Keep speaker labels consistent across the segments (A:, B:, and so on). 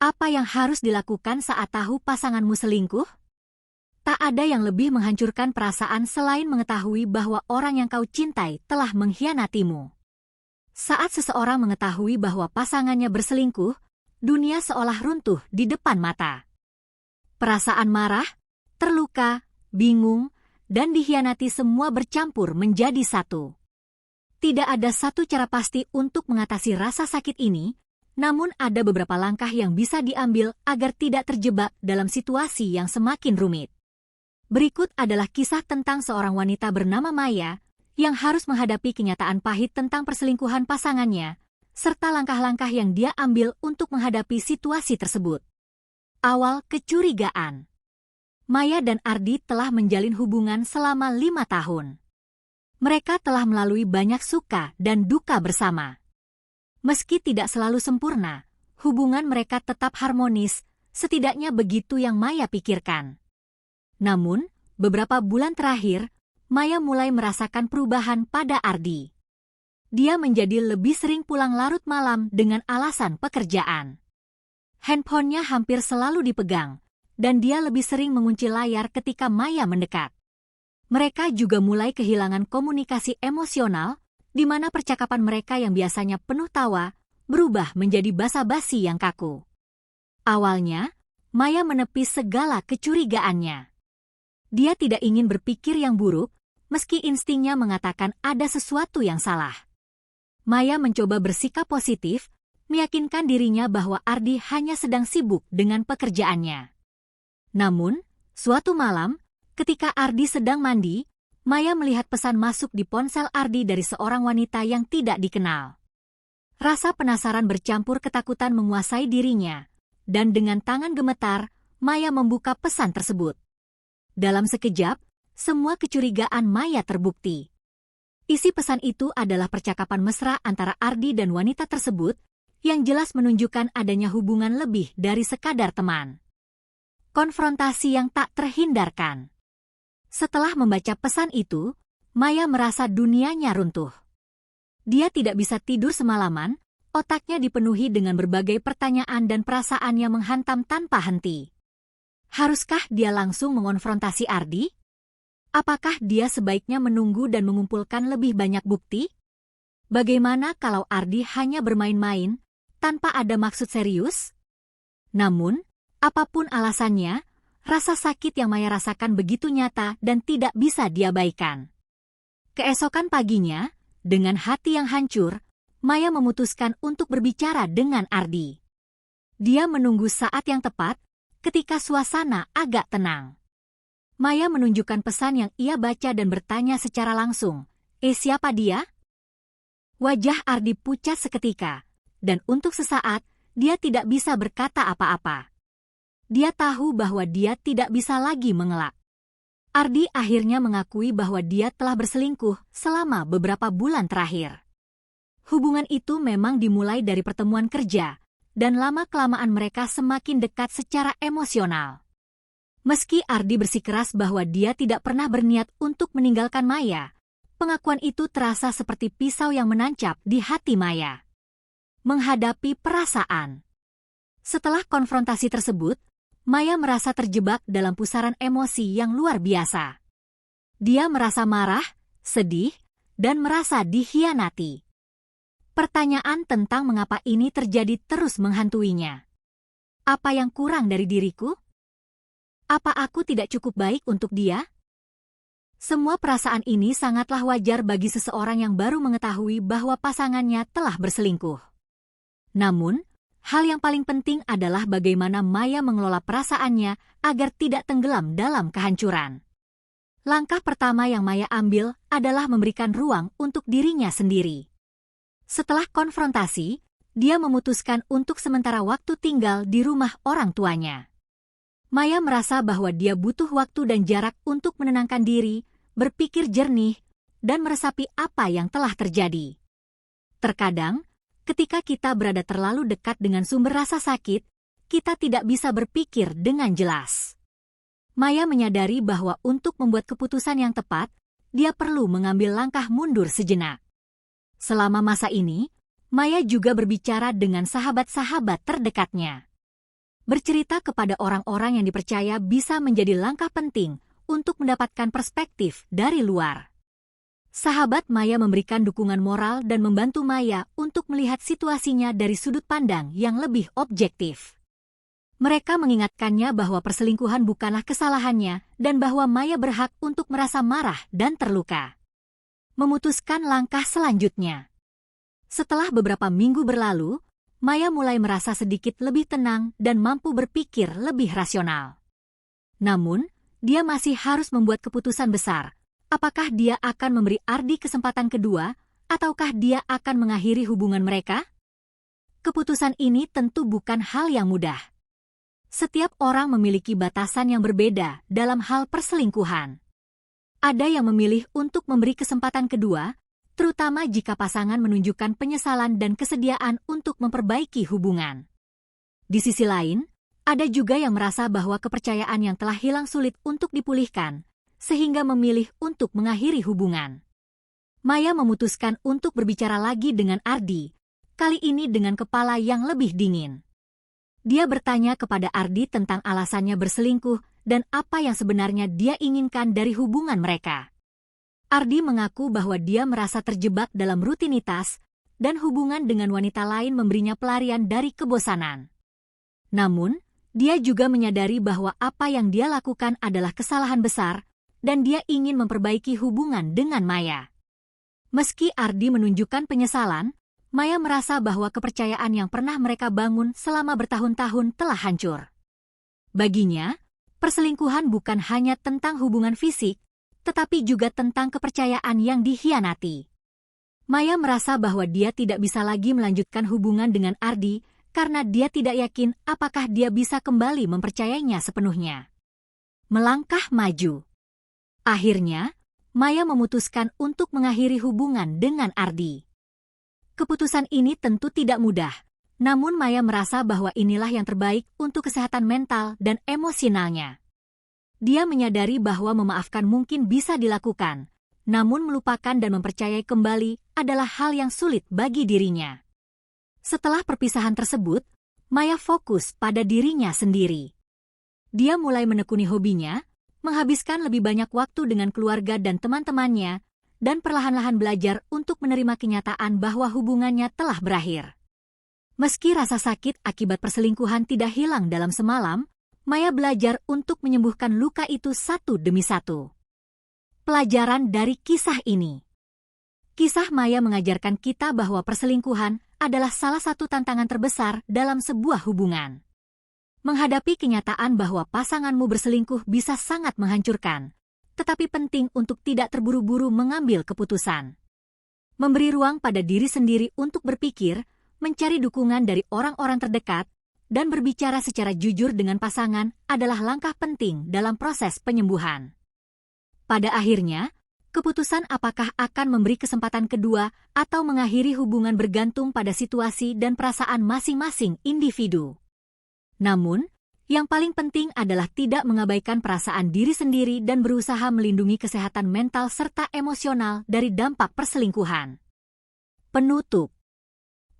A: Apa yang harus dilakukan saat tahu pasanganmu selingkuh? Tak ada yang lebih menghancurkan perasaan selain mengetahui bahwa orang yang kau cintai telah mengkhianatimu. Saat seseorang mengetahui bahwa pasangannya berselingkuh, dunia seolah runtuh di depan mata. Perasaan marah, terluka, bingung, dan dikhianati semua bercampur menjadi satu. Tidak ada satu cara pasti untuk mengatasi rasa sakit ini, namun ada beberapa langkah yang bisa diambil agar tidak terjebak dalam situasi yang semakin rumit. Berikut adalah kisah tentang seorang wanita bernama Maya yang harus menghadapi kenyataan pahit tentang perselingkuhan pasangannya, serta langkah-langkah yang dia ambil untuk menghadapi situasi tersebut. Awal kecurigaan. Maya dan Ardi telah menjalin hubungan selama 5 tahun. Mereka telah melalui banyak suka dan duka bersama. Meski tidak selalu sempurna, hubungan mereka tetap harmonis, setidaknya begitu yang Maya pikirkan. Namun, beberapa bulan terakhir, Maya mulai merasakan perubahan pada Ardi. Dia menjadi lebih sering pulang larut malam dengan alasan pekerjaan. Handphonenya hampir selalu dipegang, dan dia lebih sering mengunci layar ketika Maya mendekat. Mereka juga mulai kehilangan komunikasi emosional, di mana percakapan mereka yang biasanya penuh tawa, berubah menjadi basa-basi yang kaku. Awalnya, Maya menepis segala kecurigaannya. Dia tidak ingin berpikir yang buruk, meski instingnya mengatakan ada sesuatu yang salah. Maya mencoba bersikap positif, meyakinkan dirinya bahwa Ardi hanya sedang sibuk dengan pekerjaannya. Namun, suatu malam, ketika Ardi sedang mandi, Maya melihat pesan masuk di ponsel Ardi dari seorang wanita yang tidak dikenal. Rasa penasaran bercampur ketakutan menguasai dirinya, dan dengan tangan gemetar, Maya membuka pesan tersebut. Dalam sekejap, semua kecurigaan Maya terbukti. Isi pesan itu adalah percakapan mesra antara Ardi dan wanita tersebut, yang jelas menunjukkan adanya hubungan lebih dari sekadar teman. Konfrontasi yang tak terhindarkan. Setelah membaca pesan itu, Maya merasa dunianya runtuh. Dia tidak bisa tidur semalaman, otaknya dipenuhi dengan berbagai pertanyaan dan perasaan yang menghantam tanpa henti. Haruskah dia langsung mengonfrontasi Ardi? Apakah dia sebaiknya menunggu dan mengumpulkan lebih banyak bukti? Bagaimana kalau Ardi hanya bermain-main, tanpa ada maksud serius? Namun, apapun alasannya, rasa sakit yang Maya rasakan begitu nyata dan tidak bisa diabaikan. Keesokan paginya, dengan hati yang hancur, Maya memutuskan untuk berbicara dengan Ardi. Dia menunggu saat yang tepat, ketika suasana agak tenang. Maya menunjukkan pesan yang ia baca dan bertanya secara langsung, siapa dia?" Wajah Ardi pucat seketika, dan untuk sesaat, dia tidak bisa berkata apa-apa. Dia tahu bahwa dia tidak bisa lagi mengelak. Ardi akhirnya mengakui bahwa dia telah berselingkuh selama beberapa bulan terakhir. Hubungan itu memang dimulai dari pertemuan kerja, dan lama-kelamaan mereka semakin dekat secara emosional. Meski Ardi bersikeras bahwa dia tidak pernah berniat untuk meninggalkan Maya, pengakuan itu terasa seperti pisau yang menancap di hati Maya. Menghadapi perasaan. Setelah konfrontasi tersebut, Maya merasa terjebak dalam pusaran emosi yang luar biasa. Dia merasa marah, sedih, dan merasa dikhianati. Pertanyaan tentang mengapa ini terjadi terus menghantuinya. Apa yang kurang dari diriku? Apa aku tidak cukup baik untuk dia? Semua perasaan ini sangatlah wajar bagi seseorang yang baru mengetahui bahwa pasangannya telah berselingkuh. Namun, hal yang paling penting adalah bagaimana Maya mengelola perasaannya agar tidak tenggelam dalam kehancuran. Langkah pertama yang Maya ambil adalah memberikan ruang untuk dirinya sendiri. Setelah konfrontasi, dia memutuskan untuk sementara waktu tinggal di rumah orang tuanya. Maya merasa bahwa dia butuh waktu dan jarak untuk menenangkan diri, berpikir jernih, dan meresapi apa yang telah terjadi. Terkadang, ketika kita berada terlalu dekat dengan sumber rasa sakit, kita tidak bisa berpikir dengan jelas. Maya menyadari bahwa untuk membuat keputusan yang tepat, dia perlu mengambil langkah mundur sejenak. Selama masa ini, Maya juga berbicara dengan sahabat-sahabat terdekatnya. Bercerita kepada orang-orang yang dipercaya bisa menjadi langkah penting untuk mendapatkan perspektif dari luar. Sahabat Maya memberikan dukungan moral dan membantu Maya untuk melihat situasinya dari sudut pandang yang lebih objektif. Mereka mengingatkannya bahwa perselingkuhan bukanlah kesalahannya dan bahwa Maya berhak untuk merasa marah dan terluka. Memutuskan langkah selanjutnya. Setelah beberapa minggu berlalu, Maya mulai merasa sedikit lebih tenang dan mampu berpikir lebih rasional. Namun, dia masih harus membuat keputusan besar. Apakah dia akan memberi Ardi kesempatan kedua, ataukah dia akan mengakhiri hubungan mereka? Keputusan ini tentu bukan hal yang mudah. Setiap orang memiliki batasan yang berbeda dalam hal perselingkuhan. Ada yang memilih untuk memberi kesempatan kedua, terutama jika pasangan menunjukkan penyesalan dan kesediaan untuk memperbaiki hubungan. Di sisi lain, ada juga yang merasa bahwa kepercayaan yang telah hilang sulit untuk dipulihkan, sehingga memilih untuk mengakhiri hubungan. Maya memutuskan untuk berbicara lagi dengan Ardi, kali ini dengan kepala yang lebih dingin. Dia bertanya kepada Ardi tentang alasannya berselingkuh dan apa yang sebenarnya dia inginkan dari hubungan mereka. Ardi mengaku bahwa dia merasa terjebak dalam rutinitas dan hubungan dengan wanita lain memberinya pelarian dari kebosanan. Namun, dia juga menyadari bahwa apa yang dia lakukan adalah kesalahan besar dan dia ingin memperbaiki hubungan dengan Maya. Meski Ardi menunjukkan penyesalan, Maya merasa bahwa kepercayaan yang pernah mereka bangun selama bertahun-tahun telah hancur. Baginya, perselingkuhan bukan hanya tentang hubungan fisik, tetapi juga tentang kepercayaan yang dikhianati. Maya merasa bahwa dia tidak bisa lagi melanjutkan hubungan dengan Ardi karena dia tidak yakin apakah dia bisa kembali mempercayainya sepenuhnya. Melangkah maju. Akhirnya, Maya memutuskan untuk mengakhiri hubungan dengan Ardi. Keputusan ini tentu tidak mudah, namun Maya merasa bahwa inilah yang terbaik untuk kesehatan mental dan emosionalnya. Dia menyadari bahwa memaafkan mungkin bisa dilakukan, namun melupakan dan mempercayai kembali adalah hal yang sulit bagi dirinya. Setelah perpisahan tersebut, Maya fokus pada dirinya sendiri. Dia mulai menekuni hobinya, menghabiskan lebih banyak waktu dengan keluarga dan teman-temannya, dan perlahan-lahan belajar untuk menerima kenyataan bahwa hubungannya telah berakhir. Meski rasa sakit akibat perselingkuhan tidak hilang dalam semalam, Maya belajar untuk menyembuhkan luka itu satu demi satu. Pelajaran dari kisah ini. Kisah Maya mengajarkan kita bahwa perselingkuhan adalah salah satu tantangan terbesar dalam sebuah hubungan. Menghadapi kenyataan bahwa pasanganmu berselingkuh bisa sangat menghancurkan, tetapi penting untuk tidak terburu-buru mengambil keputusan. Memberi ruang pada diri sendiri untuk berpikir, mencari dukungan dari orang-orang terdekat, dan berbicara secara jujur dengan pasangan adalah langkah penting dalam proses penyembuhan. Pada akhirnya, keputusan apakah akan memberi kesempatan kedua atau mengakhiri hubungan bergantung pada situasi dan perasaan masing-masing individu. Namun, yang paling penting adalah tidak mengabaikan perasaan diri sendiri dan berusaha melindungi kesehatan mental serta emosional dari dampak perselingkuhan. Penutup.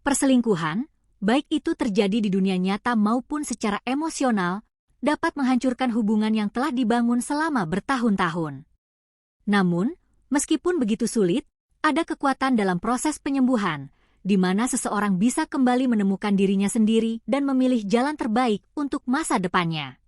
A: Perselingkuhan, baik itu terjadi di dunia nyata maupun secara emosional, dapat menghancurkan hubungan yang telah dibangun selama bertahun-tahun. Namun, meskipun begitu sulit, ada kekuatan dalam proses penyembuhan, di mana seseorang bisa kembali menemukan dirinya sendiri dan memilih jalan terbaik untuk masa depannya.